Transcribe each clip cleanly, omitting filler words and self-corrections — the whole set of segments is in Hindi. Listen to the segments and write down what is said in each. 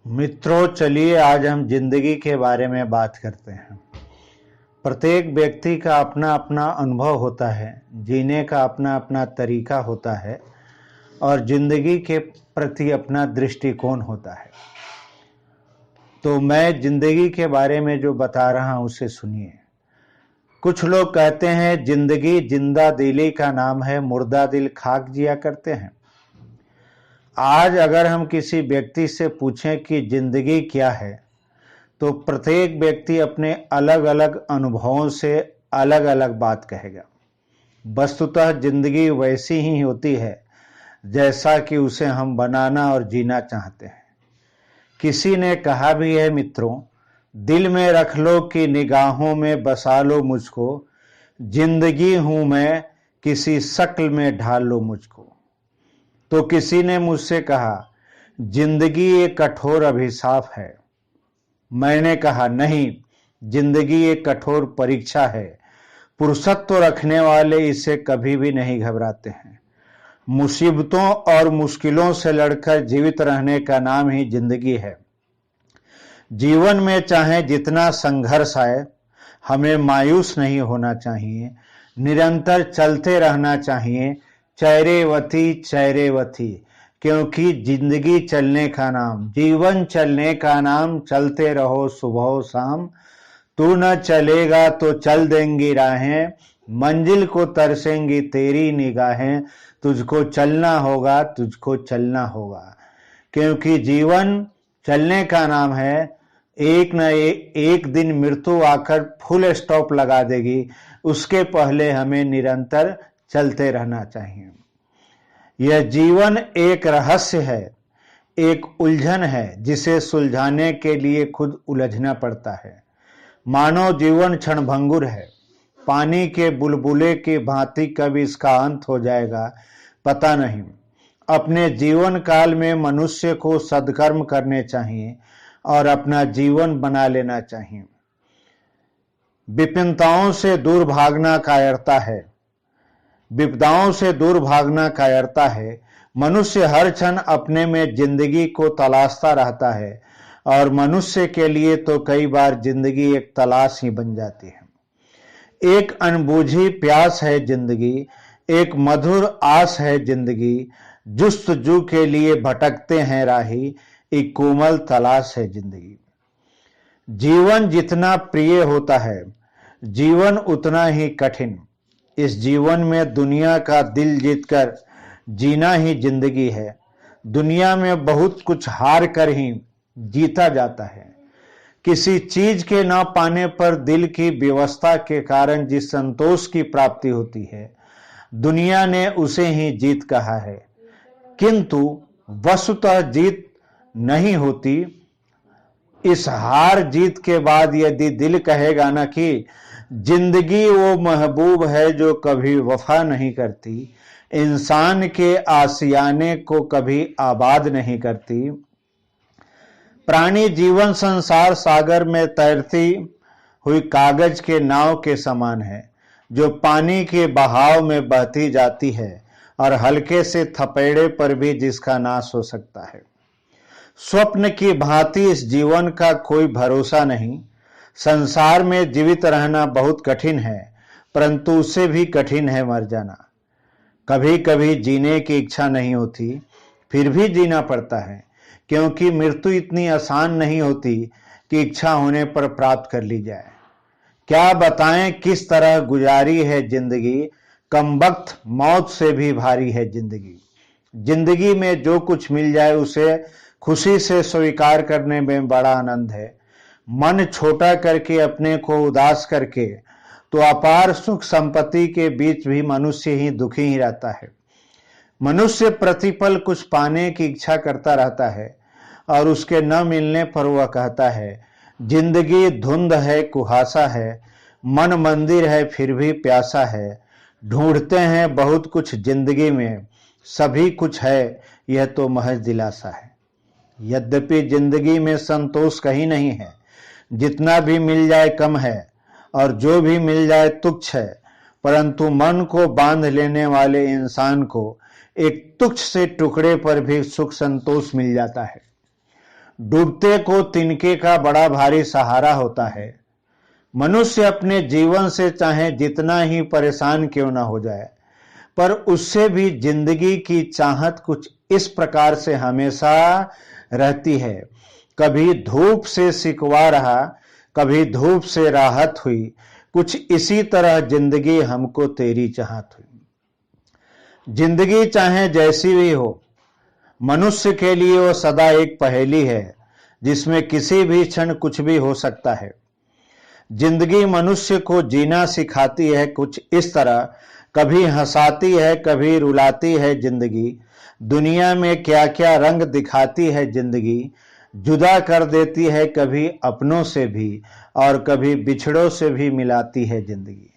मित्रों, चलिए आज हम जिंदगी के बारे में बात करते हैं। प्रत्येक व्यक्ति का अपना अपना अनुभव होता है, जीने का अपना अपना तरीका होता है और जिंदगी के प्रति अपना दृष्टिकोण होता है। तो मैं जिंदगी के बारे में जो बता रहा हूं उसे सुनिए। कुछ लोग कहते हैं जिंदगी जिंदा दिली का नाम है, मुर्दा दिल खाक जिया करते हैं। आज अगर हम किसी व्यक्ति से पूछें कि जिंदगी क्या है, तो प्रत्येक व्यक्ति अपने अलग अलग अनुभवों से अलग अलग बात कहेगा। वस्तुतः जिंदगी वैसी ही होती है जैसा कि उसे हम बनाना और जीना चाहते हैं। किसी ने कहा भी है, मित्रों, दिल में रख लो कि निगाहों में बसा लो मुझको, जिंदगी हूं मैं किसी शक्ल में ढाल लो मुझको। तो किसी ने मुझसे कहा जिंदगी एक कठोर अभिशाप है। मैंने कहा नहीं, जिंदगी एक कठोर परीक्षा है। पुरुषत्व रखने वाले इसे कभी भी नहीं घबराते हैं। मुसीबतों और मुश्किलों से लड़कर जीवित रहने का नाम ही जिंदगी है। जीवन में चाहे जितना संघर्ष आए, हमें मायूस नहीं होना चाहिए, निरंतर चलते रहना चाहिए, चैरेवती चैरेवती, क्योंकि जिंदगी चलने का नाम, जीवन चलने का नाम, चलते रहो सुबह शाम। तू न चलेगा तो चल देंगी राहें, मंजिल को तरसेंगी तेरी निगाहें। तुझको चलना होगा, तुझको चलना होगा, क्योंकि जीवन चलने का नाम है। एक न एक दिन मृत्यु आकर फुल स्टॉप लगा देगी, उसके पहले हमें निरंतर चलते रहना चाहिए। यह जीवन एक रहस्य है, एक उलझन है, जिसे सुलझाने के लिए खुद उलझना पड़ता है। मानव जीवन क्षणभंगुर है, पानी के बुलबुले की भांति कब इसका अंत हो जाएगा पता नहीं। अपने जीवन काल में मनुष्य को सद्कर्म करने चाहिए और अपना जीवन बना लेना चाहिए। विपिनताओं से दूर भागना कायरता है, विपदाओं से दूर भागना कायरता है। मनुष्य हर क्षण अपने में जिंदगी को तलाशता रहता है और मनुष्य के लिए तो कई बार जिंदगी एक तलाश ही बन जाती है। एक अनबूझी प्यास है जिंदगी, एक मधुर आस है जिंदगी, जुस्तजू के लिए भटकते हैं राही, एक कोमल तलाश है जिंदगी। जीवन जितना प्रिय होता है, जीवन उतना ही कठिन। इस जीवन में दुनिया का दिल जीतकर जीना ही जिंदगी है। दुनिया में बहुत कुछ हार कर ही जीता जाता है। किसी चीज के न पाने पर दिल की व्यवस्था के कारण जिस संतोष की प्राप्ति होती है, दुनिया ने उसे ही जीत कहा है, किंतु वस्तुतः जीत नहीं होती। इस हार जीत के बाद यदि दिल कहेगा ना कि जिंदगी वो महबूब है जो कभी वफा नहीं करती, इंसान के आशियाने को कभी आबाद नहीं करती। प्राणी जीवन संसार सागर में तैरती हुई कागज के नाव के समान है, जो पानी के बहाव में बहती जाती है और हल्के से थपेड़े पर भी जिसका नाश हो सकता है। स्वप्न की भांति इस जीवन का कोई भरोसा नहीं। संसार में जीवित रहना बहुत कठिन है, परंतु उससे भी कठिन है मर जाना। कभी कभी जीने की इच्छा नहीं होती, फिर भी जीना पड़ता है, क्योंकि मृत्यु इतनी आसान नहीं होती कि इच्छा होने पर प्राप्त कर ली जाए। क्या बताएं किस तरह गुजारी है जिंदगी, कमबख्त मौत से भी भारी है जिंदगी। जिंदगी में जो कुछ मिल जाए उसे खुशी से स्वीकार करने में बड़ा आनंद है। मन छोटा करके, अपने को उदास करके, तो अपार सुख संपत्ति के बीच भी मनुष्य ही दुखी ही रहता है। मनुष्य प्रतिपल कुछ पाने की इच्छा करता रहता है और उसके न मिलने पर वह कहता है जिंदगी धुंध है, कुहासा है, मन मंदिर है फिर भी प्यासा है। ढूंढते हैं बहुत कुछ जिंदगी में, सभी कुछ है यह तो महज दिलासा है। यद्यपि जिंदगी में संतोष कहीं नहीं है, जितना भी मिल जाए कम है और जो भी मिल जाए तुच्छ है, परंतु मन को बांध लेने वाले इंसान को एक तुच्छ से टुकड़े पर भी सुख संतोष मिल जाता है। डूबते को तिनके का बड़ा भारी सहारा होता है। मनुष्य अपने जीवन से चाहे जितना ही परेशान क्यों ना हो जाए, पर उससे भी जिंदगी की चाहत कुछ इस प्रकार से हमेशा रहती है। कभी धूप से सिकवा रहा, कभी धूप से राहत हुई, कुछ इसी तरह जिंदगी हमको तेरी चाहत हुई। जिंदगी चाहे जैसी भी हो, मनुष्य के लिए वो सदा एक पहेली है जिसमें किसी भी क्षण कुछ भी हो सकता है। जिंदगी मनुष्य को जीना सिखाती है कुछ इस तरह, कभी हंसाती है, कभी रुलाती है जिंदगी। दुनिया में क्या क्या रंग दिखाती है जिंदगी। जुदा कर देती है कभी अपनों से भी, और कभी बिछड़ों से भी मिलाती है जिंदगी।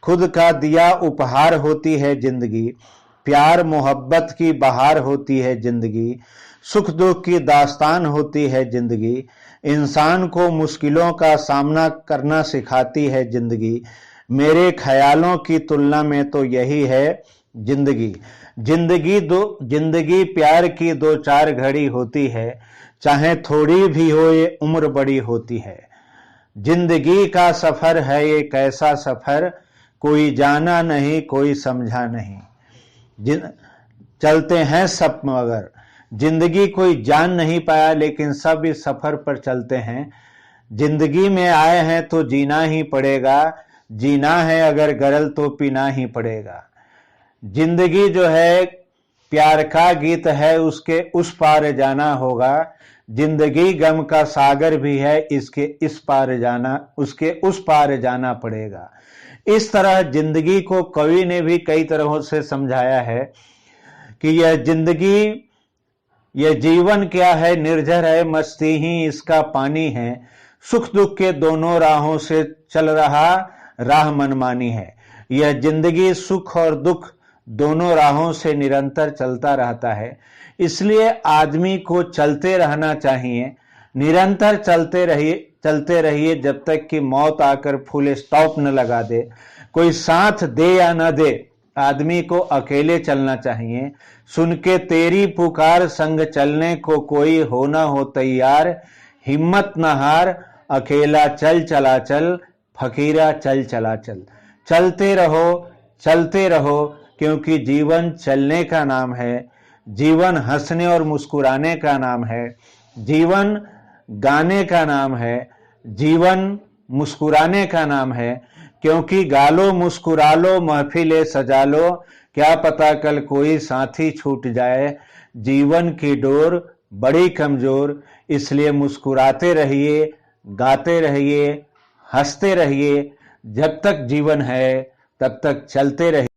खुद का दिया उपहार होती है जिंदगी। प्यार मोहब्बत की बहार होती है जिंदगी। सुख दुख की दास्तान होती है जिंदगी। इंसान को मुश्किलों का सामना करना सिखाती है जिंदगी। मेरे ख्यालों की तुलना में तो यही है जिंदगी। जिंदगी प्यार की 2-4 घड़ी होती है, चाहे थोड़ी भी हो ये उम्र बड़ी होती है। जिंदगी का सफर है एक ऐसा सफर, कोई जाना नहीं कोई समझा नहीं। चलते हैं सब मगर जिंदगी कोई जान नहीं पाया, लेकिन सब इस सफर पर चलते हैं। जिंदगी में आए हैं तो जीना ही पड़ेगा, जीना है अगर गरल तो पीना ही पड़ेगा। जिंदगी जो है प्यार का गीत है, उसके उस पार जाना होगा। जिंदगी गम का सागर भी है, इसके इस पार जाना, उसके उस पार जाना पड़ेगा। इस तरह जिंदगी को कवि ने भी कई तरहों से समझाया है कि यह जिंदगी, यह जीवन क्या है, निर्झर है मस्ती ही इसका पानी है। सुख दुख के दोनों राहों से चल रहा राह मनमानी है। यह जिंदगी सुख और दुख दोनों राहों से निरंतर चलता रहता है। इसलिए आदमी को चलते रहना चाहिए, निरंतर चलते रहिए जब तक कि मौत आकर फुल स्टॉप न लगा दे। कोई साथ दे या न दे, आदमी को अकेले चलना चाहिए। सुन के तेरी पुकार, संग चलने को कोई हो ना हो तैयार। हिम्मत न हार, अकेला चल चला चल, फकीरा चल चला चल। चलते रहो क्योंकि जीवन चलने का नाम है। जीवन हंसने और मुस्कुराने का नाम है। जीवन गाने का नाम है। जीवन मुस्कुराने का नाम है। क्योंकि गालो मुस्कुरा लो महफिले सजा लो, क्या पता कल कोई साथी छूट जाए। जीवन की डोर बड़ी कमजोर, इसलिए मुस्कुराते रहिए, गाते रहिए, हंसते रहिए। जब तक जीवन है तब तक चलते रहिए।